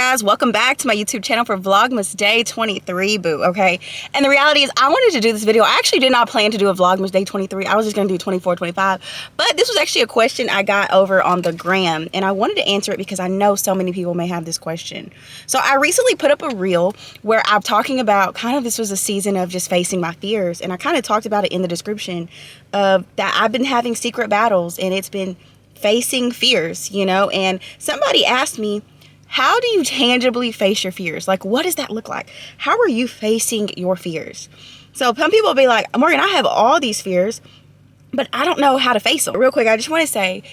guys? Welcome back to my YouTube channel for Vlogmas Day 23, boo, okay? And the reality is I wanted to do this video. I actually did not plan to do a Vlogmas Day 23. I was just going to do 24, 25. But this was actually a question I got over on the gram, and I wanted to answer it because I know so many people may have this question. So I recently put up a reel where I'm talking about kind of this was a season of just facing my fears, and I kind of talked about it in the description of that I've been having secret battles, and it's been facing fears, you know. And somebody asked me, how do you tangibly face your fears? Like, what does that look like? How are you facing your fears? So some people will be like, Morgan, I have all these fears, but I don't know how to face them. Real quick, I just want to say,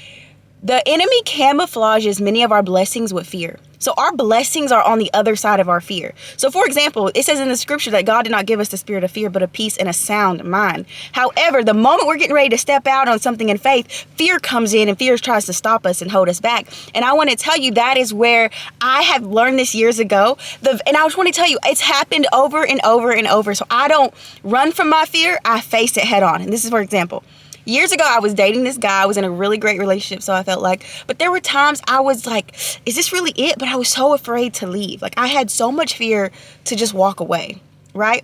the enemy camouflages many of our blessings with fear. So our blessings are on the other side of our fear. So for example, it says in the scripture that God did not give us the spirit of fear, but of peace and a sound mind. However, the moment we're getting ready to step out on something in faith, fear comes in and fear tries to stop us and hold us back. And I want to tell you that is where I have learned this years ago. And I just want to tell you, it's happened over and over and over. So I don't run from my fear. I face it head on. And this is for example. Years ago, I was dating this guy. I was in a really great relationship, so I felt like, but there were times I was like, is this really it? But I was so afraid to leave. Like, I had so much fear to just walk away, right?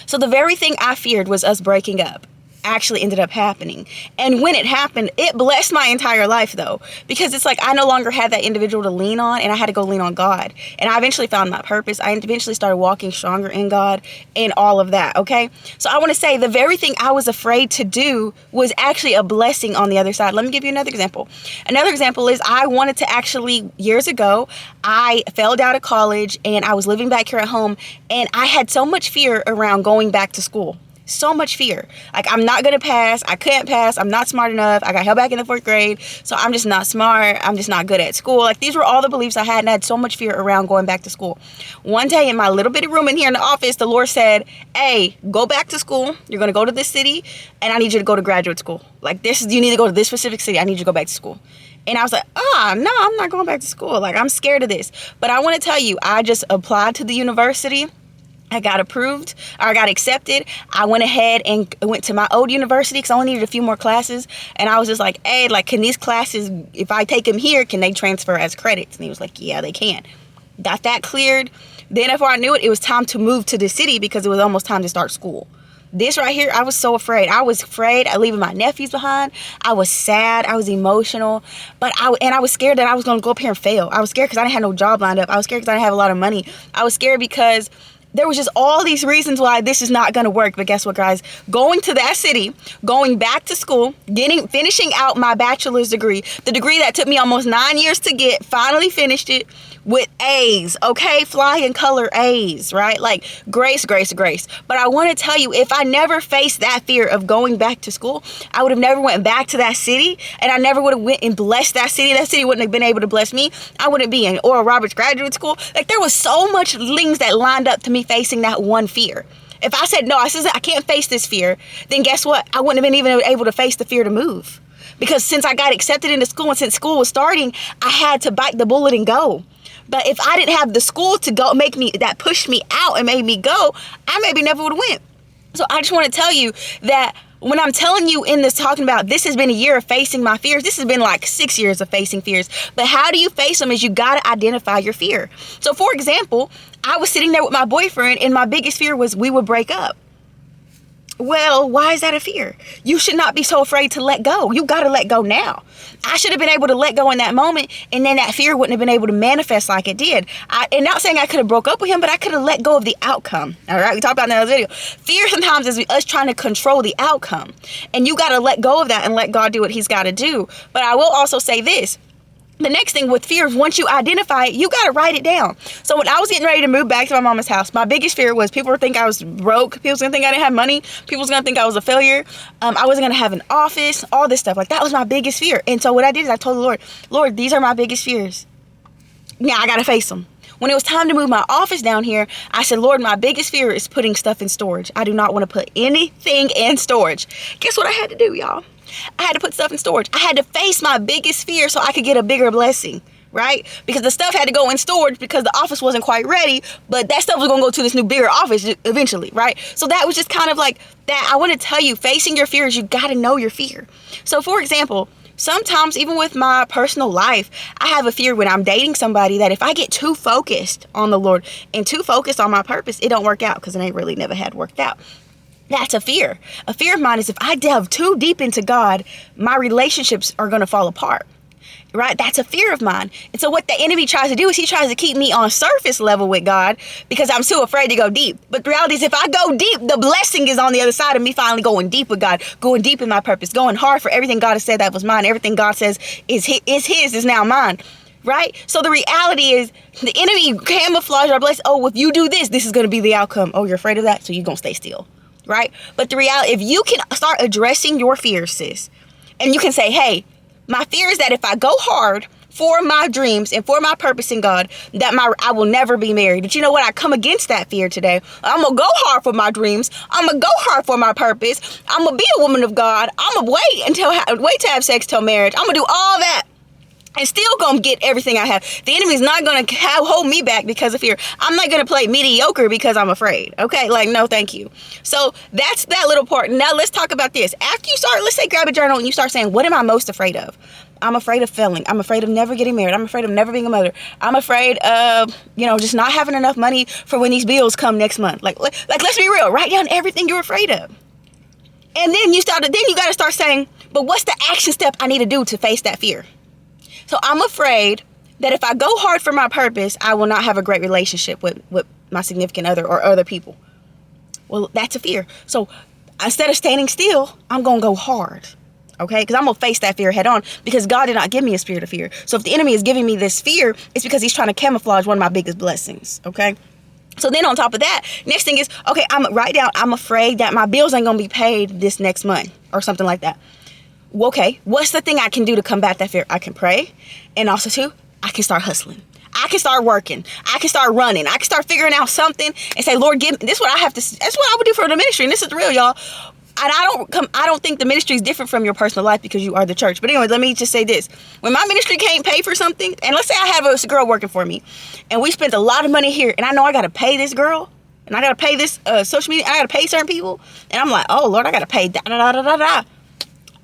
So the very thing I feared was us breaking up actually ended up happening. And when it happened, it blessed my entire life though, because it's like I no longer had that individual to lean on, and I had to go lean on God. And I eventually found my purpose. I eventually started walking stronger in God and all of that, okay? So I want to say the very thing I was afraid to do was actually a blessing on the other side. Let me give you another example. Another example is I wanted to actually, years ago, I failed out of college and I was living back here at home, and I had so much fear around going back to school. So much fear. Like, I'm not going to pass. I can't pass. I'm not smart enough. I got held back in the 4th grade. So I'm just not smart. I'm just not good at school. Like, these were all the beliefs I had, and I had so much fear around going back to school. One day in my little bitty room in here in the office, the Lord said, hey, go back to school. You're going to go to this city, and I need you to go to graduate school. Like, you need to go to this specific city. I need you to go back to school. And I was like, no, I'm not going back to school. Like, I'm scared of this. But I want to tell you, I just applied to the university. I got approved, or I got accepted. I went ahead and went to my old university because I only needed a few more classes. And I was just like, hey, like, can these classes, if I take them here, can they transfer as credits? And he was like, yeah, they can. Got that cleared. Then before I knew it, it was time to move to the city because it was almost time to start school. This right here, I was so afraid. I was afraid of leaving my nephews behind. I was sad. I was emotional. But I was scared that I was going to go up here and fail. I was scared because I didn't have no job lined up. I was scared because I didn't have a lot of money. I was scared because there was just all these reasons why this is not going to work. But guess what, guys? Going to that city, going back to school, finishing out my bachelor's degree, the degree that took me almost 9 years to get, finally finished it with A's, okay? Flying color A's, right? Like, grace, grace, grace. But I want to tell you, if I never faced that fear of going back to school, I would have never went back to that city, and I never would have went and blessed that city. That city wouldn't have been able to bless me. I wouldn't be in Oral Roberts Graduate School. Like, there was so much things that lined up to me facing that one fear. If I said, no, I can't face this fear, then guess what? I wouldn't have been even able to face the fear to move. Because since I got accepted into school and since school was starting, I had to bite the bullet and go. But if I didn't have the school to go, that pushed me out and made me go, I maybe never would have went. So I just want to tell you that when I'm telling you in this, talking about this has been a year of facing my fears, this has been like 6 years of facing fears. But how do you face them is you got to identify your fear. So for example, I was sitting there with my boyfriend, and my biggest fear was we would break up. Well, why is that a fear? You should not be so afraid to let go. You got to let go now. I should have been able to let go in that moment, and then that fear wouldn't have been able to manifest like it did. And not saying I could have broke up with him, but I could have let go of the outcome. All right, we talked about that in the video. Fear sometimes is us trying to control the outcome, and you got to let go of that and let God do what he's got to do. But I will also say this. The next thing with fear is once you identify it, you got to write it down. So when I was getting ready to move back to my mama's house, my biggest fear was people would think I was broke. People was going to think I didn't have money. People was going to think I was a failure. I wasn't going to have an office, all this stuff. Like, that was my biggest fear. And so what I did is I told the Lord, Lord, these are my biggest fears. Now I got to face them. When it was time to move my office down here, I said, Lord, my biggest fear is putting stuff in storage. I do not want to put anything in storage. Guess what I had to do, y'all? I had to put stuff in storage. I had to face my biggest fear so I could get a bigger blessing, right? Because the stuff had to go in storage because the office wasn't quite ready, but that stuff was going to go to this new bigger office eventually, right? So that was just kind of like that. I want to tell you, facing your fears, you got to know your fear. So for example, Sometimes, even with my personal life, I have a fear when I'm dating somebody that if I get too focused on the Lord and too focused on my purpose, it don't work out, because it ain't really never had worked out. That's a fear. A fear of mine is if I delve too deep into God, my relationships are going to fall apart. Right? That's a fear of mine. And so what the enemy tries to do is he tries to keep me on surface level with God because I'm too afraid to go deep. But the reality is, if I go deep, the blessing is on the other side of me finally going deep with God, going deep in my purpose, going hard for everything God has said that was mine. Everything God says is his is now mine. Right? So the reality is, the enemy camouflage our blessing. Oh, if you do this, this is going to be the outcome. Oh, you're afraid of that, so you're going to stay still. Right? But the reality, if you can start addressing your fears, sis, and you can say, hey, my fear is that if I go hard for my dreams and for my purpose in God, that I will never be married. But you know what? I come against that fear today. I'm going to go hard for my dreams. I'm going to go hard for my purpose. I'm going to be a woman of God. I'm going to wait to have sex till marriage. I'm going to do all that and still going to get everything I have. The enemy's not going to hold me back because of fear. I'm not going to play mediocre because I'm afraid. Okay? Like, no, thank you. So that's that little part. Now let's talk about this. After you start, let's say grab a journal and you start saying, what am I most afraid of? I'm afraid of failing. I'm afraid of never getting married. I'm afraid of never being a mother. I'm afraid of, just not having enough money for when these bills come next month. Like let's be real. Write down everything you're afraid of. And then you got to start saying, but what's the action step I need to do to face that fear? So I'm afraid that if I go hard for my purpose, I will not have a great relationship with my significant other or other people. Well, that's a fear. So instead of standing still, I'm going to go hard. Okay? Because I'm going to face that fear head on, because God did not give me a spirit of fear. So if the enemy is giving me this fear, it's because he's trying to camouflage one of my biggest blessings. Okay? So then on top of that, next thing is, okay, I'm afraid that my bills ain't going to be paid this next month or something like that. Okay, what's the thing I can do to combat that fear? I can pray. And also too, I can start hustling. I can start working. I can start running. I can start figuring out something and say, Lord, give me, that's what I would do for the ministry. And this is real, y'all. And I don't think the ministry is different from your personal life, because you are the church. But anyway, let me just say this. When my ministry can't pay for something, and let's say I have a girl working for me, and we spent a lot of money here, and I know I got to pay this girl, and I got to pay this social media, I got to pay certain people, and I'm like, oh, Lord, I got to pay da-da-da-da-da-da.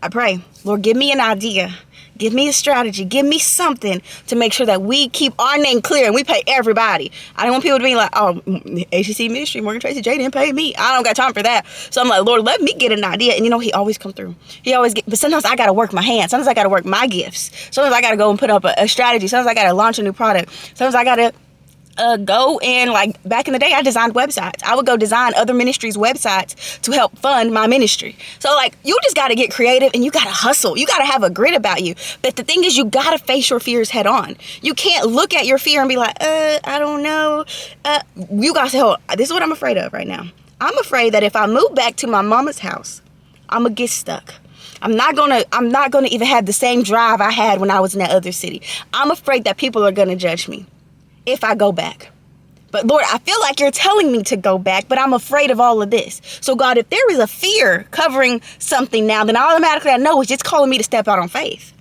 I pray, Lord, give me an idea. Give me a strategy. Give me something to make sure that we keep our name clear and we pay everybody. I don't want people to be like, oh, ACC ministry, Morgan Tracy J didn't pay me. I don't got time for that. So I'm like, Lord, let me get an idea. And he always come through. But sometimes I got to work my hands. Sometimes I got to work my gifts. Sometimes I got to go and put up a strategy. Sometimes I got to launch a new product. Sometimes I got to go and, like, back in the day, I designed websites. I would go design other ministries' websites to help fund my ministry. So, like, you just got to get creative and you got to hustle. You got to have a grit about you. But the thing is, you got to face your fears head on. You can't look at your fear and be like, I don't know. You got to say, oh, this is what I'm afraid of right now. I'm afraid that if I move back to my mama's house, I'm going to get stuck. I'm not gonna even have the same drive I had when I was in that other city. I'm afraid that people are going to judge me if I go back. But Lord, I feel like you're telling me to go back, but I'm afraid of all of this. So God, if there is a fear covering something now, then automatically I know it's just calling me to step out on faith.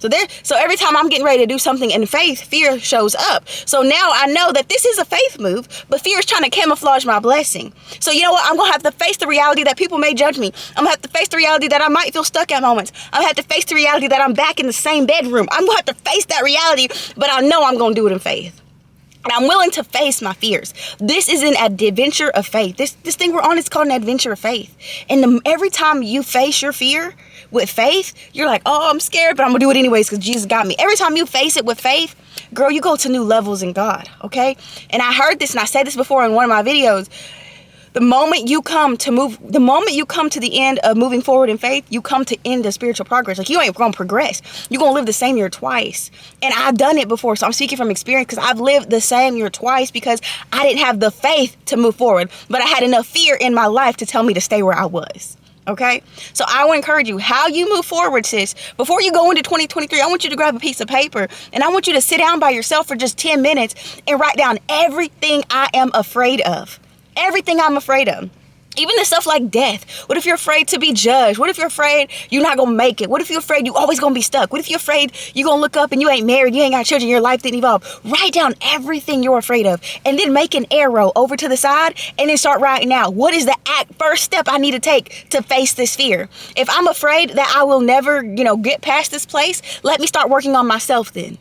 So every time I'm getting ready to do something in faith, fear shows up. So now I know that this is a faith move, but fear is trying to camouflage my blessing. So you know what? I'm going to have to face the reality that people may judge me. I'm going to have to face the reality that I might feel stuck at moments. I'm going to have to face the reality that I'm back in the same bedroom. I'm going to have to face that reality, but I know I'm going to do it in faith. And I'm willing to face my fears. This is an adventure of faith. This thing we're on is called an adventure of faith. And every time you face your fear with faith, you're like, oh, I'm scared, but I'm going to do it anyways because Jesus got me. Every time you face it with faith, girl, you go to new levels in God, okay? And I heard this, and I said this before in one of my videos. The moment you come to the end of moving forward in faith, you come to end of spiritual progress. Like, you ain't going to progress. You're going to live the same year twice. And I've done it before, so I'm speaking from experience because I've lived the same year twice because I didn't have the faith to move forward, but I had enough fear in my life to tell me to stay where I was. Okay? So I want to encourage you, how you move forward, sis, before you go into 2023, I want you to grab a piece of paper and I want you to sit down by yourself for just 10 minutes and write down everything I am afraid of. Everything I'm afraid of. Even the stuff like death. What if you're afraid to be judged? What if you're afraid you're not going to make it? What if you're afraid you're always going to be stuck? What if you're afraid you're going to look up and you ain't married, you ain't got children, your life didn't evolve? Write down everything you're afraid of and then make an arrow over to the side and then start writing out, what is the first step I need to take to face this fear? If I'm afraid that I will never, get past this place, let me start working on myself then.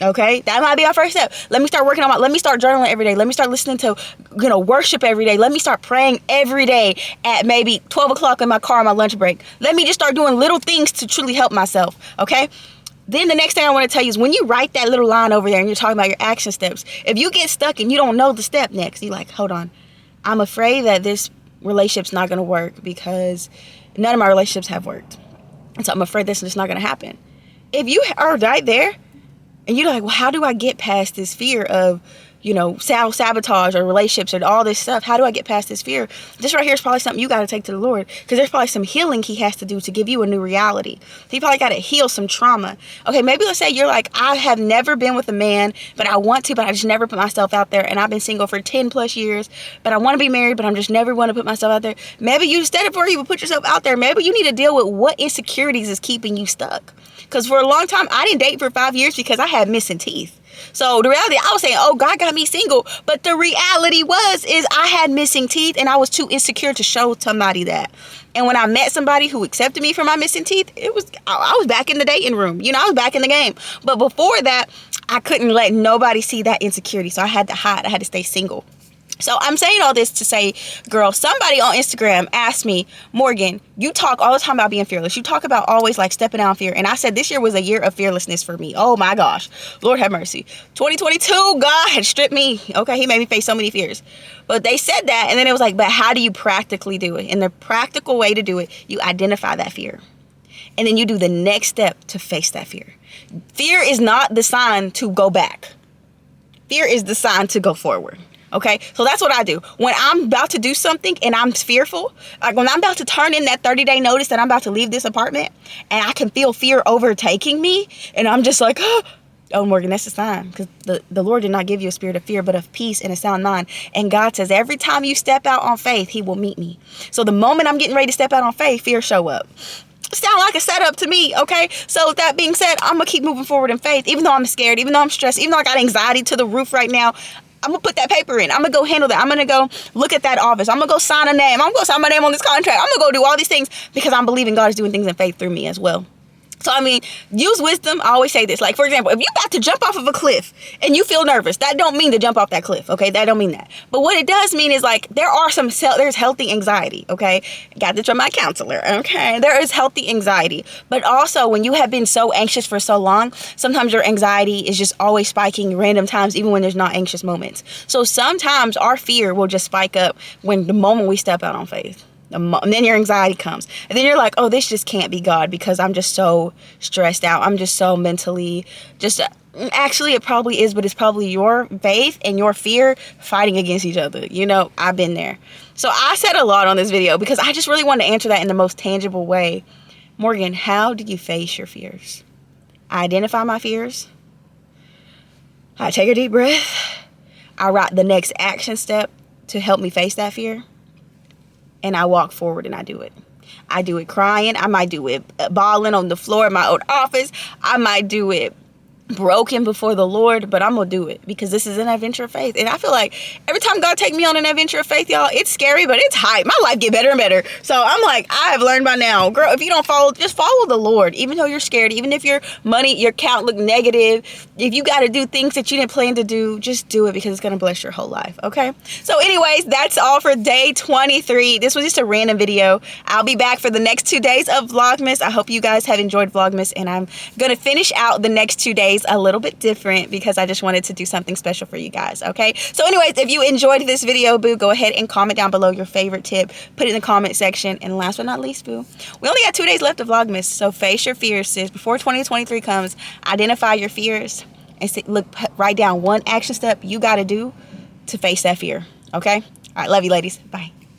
Okay, that might be our first step. Let me start let me start journaling every day. Let me start listening to, worship every day. Let me start praying every day at maybe 12 o'clock in my car on my lunch break. Let me just start doing little things to truly help myself. Okay. Then the next thing I want to tell you is when you write that little line over there and you're talking about your action steps, if you get stuck and you don't know the step next, you're like, hold on, I'm afraid that this relationship's not going to work because none of my relationships have worked. And so I'm afraid this is not going to happen. If you are right there, and you're like, well, how do I get past this fear of, self-sabotage or relationships or all this stuff? How do I get past this fear? This right here is probably something you got to take to the Lord, because there's probably some healing he has to do to give you a new reality. He probably got to heal some trauma. Okay, maybe let's say you're like, I have never been with a man, but I want to, but I just never put myself out there. And I've been single for 10 plus years, but I want to be married, but I'm just never want to put myself out there. Maybe you, instead of where you would put yourself out there, maybe you need to deal with what insecurities is keeping you stuck. Because for a long time, I didn't date for 5 years because I had missing teeth. So the reality, I was saying, oh, God got me single. But the reality is I had missing teeth and I was too insecure to show somebody that. And when I met somebody who accepted me for my missing teeth, I was back in the dating room. I was back in the game. But before that, I couldn't let nobody see that insecurity. So I had to hide. I had to stay single. So I'm saying all this to say, girl, somebody on Instagram asked me, Morgan, you talk all the time about being fearless. You talk about always like stepping out in fear. And I said this year was a year of fearlessness for me. Oh my gosh. Lord have mercy. 2022, God had stripped me. Okay, he made me face so many fears. But they said that, and then it was like, but how do you practically do it? And the practical way to do it, you identify that fear. And then you do the next step to face that fear. Fear is not the sign to go back. Fear is the sign to go forward. Okay, so that's what I do. When I'm about to do something and I'm fearful, like when I'm about to turn in that 30-day notice that I'm about to leave this apartment and I can feel fear overtaking me and I'm just like, oh, Morgan, that's a sign, because the Lord did not give you a spirit of fear, but of peace and a sound mind. And God says every time you step out on faith, he will meet me. So the moment I'm getting ready to step out on faith, fear show up. Sound like a setup to me, okay? So with that being said, I'm going to keep moving forward in faith, even though I'm scared, even though I'm stressed, even though I got anxiety to the roof right now. I'm going to put that paper in. I'm going to go handle that. I'm going to go look at that office. I'm going to go sign a name. I'm going to sign my name on this contract. I'm going to go do all these things because I'm believing God is doing things in faith through me as well. So, use wisdom. I always say this. Like, for example, if you're about to jump off of a cliff and you feel nervous, that don't mean to jump off that cliff, okay? That don't mean that. But what it does mean is, like, there's healthy anxiety, okay? Got this from my counselor, okay? There is healthy anxiety. But also, when you have been so anxious for so long, sometimes your anxiety is just always spiking random times, even when there's not anxious moments. So sometimes our fear will just spike up when the moment we step out on faith. And then your anxiety comes. And then you're like, oh, this just can't be God because I'm just so stressed out. I'm just so mentally actually, it probably is, but it's probably your faith and your fear fighting against each other. I've been there. So I said a lot on this video because I just really wanted to answer that in the most tangible way. Morgan, how do you face your fears? I identify my fears. I take a deep breath. I write the next action step to help me face that fear. And I walk forward and I do it. I do it crying. I might do it bawling on the floor in my old office. I might do it broken before the Lord, but I'm gonna do it because this is an adventure of faith. And I feel like every time God take me on an adventure of faith, y'all, it's scary, but it's hype. My life get better and better. So I'm like, I have learned by now, girl, if you don't follow, just follow the Lord. Even though you're scared, even if your account look negative, if you got to do things that you didn't plan to do, just do it because it's gonna bless your whole life. Okay. So anyways, that's all for day 23. This was just a random video. I'll be back for the next 2 days of Vlogmas. I hope you guys have enjoyed Vlogmas, and I'm gonna finish out the next 2 days a little bit different because I just wanted to do something special for you guys. Okay, so anyways, if you enjoyed this video, boo, go ahead and comment down below your favorite tip, put it in the comment section. And last but not least, boo, we only got 2 days left of Vlogmas, so face your fears, sis. Before 2023 comes, identify your fears and write down one action step you got to do to face that fear. Okay, all right, love you ladies. Bye.